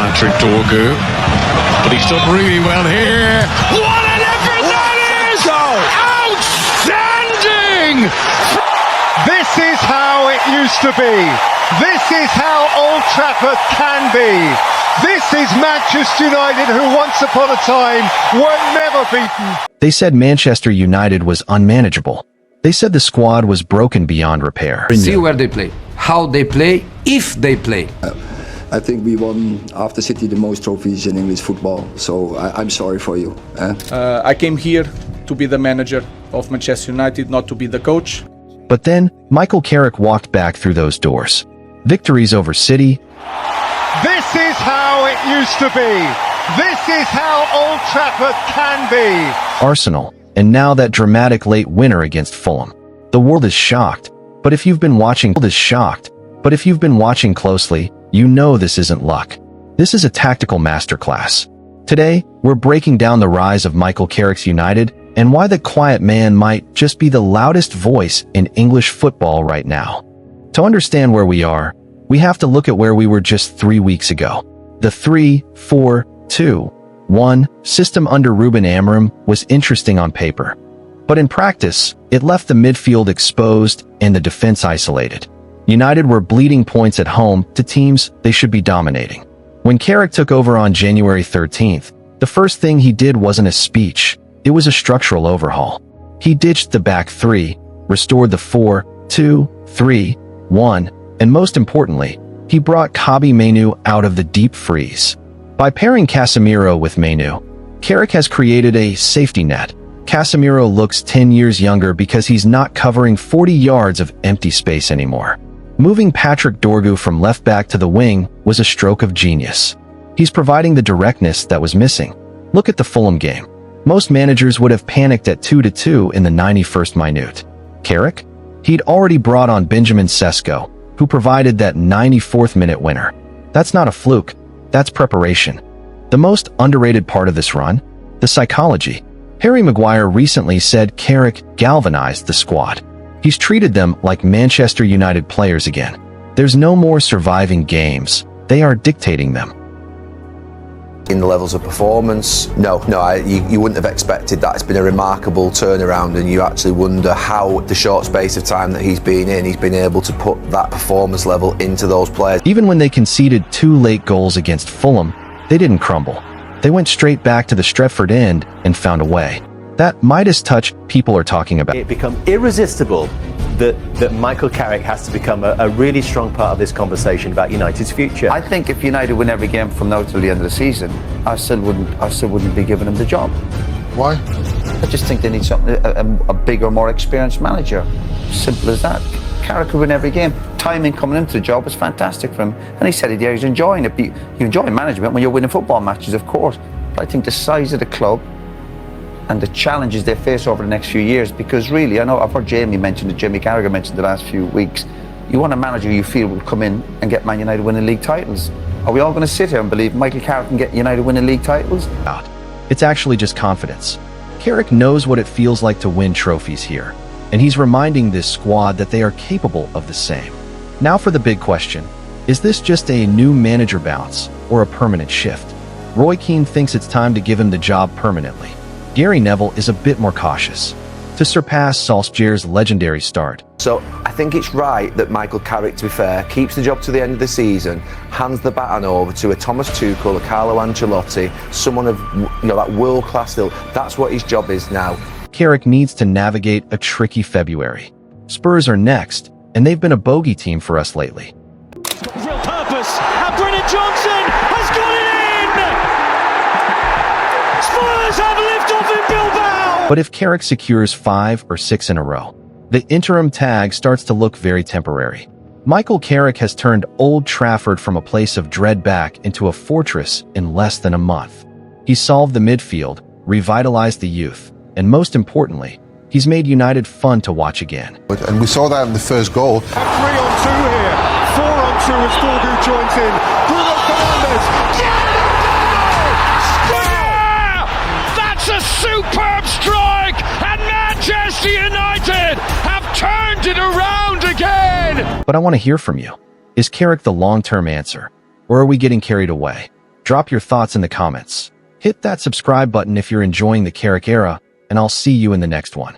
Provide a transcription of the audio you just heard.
Patrick Dorgu, but he's done really well here. What an effort that is! Outstanding! This is how it used to be. This is how Old Trafford can be. This is Manchester United, who once upon a time were never beaten. They said Manchester United was unmanageable. They said the squad was broken beyond repair. See where they play, how they play, if they play. I think we won after City the most trophies in English football, so I'm sorry for you. I came here to be the manager of Manchester United, not to be the coach. But then, Michael Carrick walked back through those doors. Victories over City. This is how it used to be. This is how Old Trafford can be. Arsenal, and now that dramatic late winner against Fulham. The world is shocked, but if you've been watching closely, you know this isn't luck. This is a tactical masterclass. Today, we're breaking down the rise of Michael Carrick's United and why the quiet man might just be the loudest voice in English football right now. To understand where we are, we have to look at where we were just 3 weeks ago. The 3-4-2-1 system under Ruben Amorim was interesting on paper, but in practice, it left the midfield exposed and the defense isolated. United were bleeding points at home to teams they should be dominating. When Carrick took over on January 13th, the first thing he did wasn't a speech, it was a structural overhaul. He ditched the back three, restored the 4-2-3-1, and most importantly, he brought Kobbie Mainoo out of the deep freeze. By pairing Casemiro with Mainoo, Carrick has created a safety net. Casemiro looks 10 years younger because he's not covering 40 yards of empty space anymore. Moving Patrick Dorgu from left back to the wing was a stroke of genius. He's providing the directness that was missing. Look at the Fulham game. Most managers would have panicked at 2-2 in the 91st minute. Carrick? He'd already brought on Benjamin Sesko, who provided that 94th minute winner. That's not a fluke, that's preparation. The most underrated part of this run? The psychology. Harry Maguire recently said Carrick galvanized the squad. He's treated them like Manchester United players again. There's no more surviving games, they are dictating them. In the levels of performance, you wouldn't have expected that. It's been a remarkable turnaround, and you actually wonder how the short space of time that he's been in, he's been able to put that performance level into those players. Even when they conceded 2 late goals against Fulham, they didn't crumble. They went straight back to the Stretford end and found a way. That Midas touch people are talking about. It become irresistible that Michael Carrick has to become a really strong part of this conversation about United's future. I think if United win every game from now till the end of the season, I still wouldn't be giving him the job. Why? I just think they need something, a bigger, more experienced manager. Simple as that. Carrick could win every game. Timing coming into the job was fantastic for him, and he said it. Yeah, he's enjoying it. You enjoy management when you're winning football matches, of course. But I think the size of the club and the challenges they face over the next few years, because really, I know I've heard Jamie Carragher mentioned the last few weeks, you want a manager you feel will come in and get Man United winning league titles. Are we all going to sit here and believe Michael Carrick can get United winning league titles? It's actually just confidence. Carrick knows what it feels like to win trophies here, and he's reminding this squad that they are capable of the same. Now for the big question, is this just a new manager bounce or a permanent shift? Roy Keane thinks it's time to give him the job permanently. Gary Neville is a bit more cautious, to surpass Solskjaer's legendary start. So I think it's right that Michael Carrick, to be fair, keeps the job to the end of the season, hands the baton over to a Thomas Tuchel, a Carlo Ancelotti, someone of that world-class still. That's what his job is now. Carrick needs to navigate a tricky February. Spurs are next, and they've been a bogey team for us lately. Real purpose, and Brennan Johnson has got it in! Spurs have liftoff in Bilbao! But if Carrick secures 5 or 6 in a row, the interim tag starts to look very temporary. Michael Carrick has turned Old Trafford from a place of dread back into a fortress in less than a month. He's solved the midfield, revitalized the youth, and most importantly, he's made United fun to watch again. And we saw that in the first goal. 3 on 2 here. 4 on 2 as Dorgu joins in. Bruno Fernandes. That's a superb strike, and Manchester United have turned it around again. But I want to hear from you. Is Carrick the long-term answer, or are we getting carried away? Drop your thoughts in the comments. Hit that subscribe button if you're enjoying the Carrick era, and I'll see you in the next one.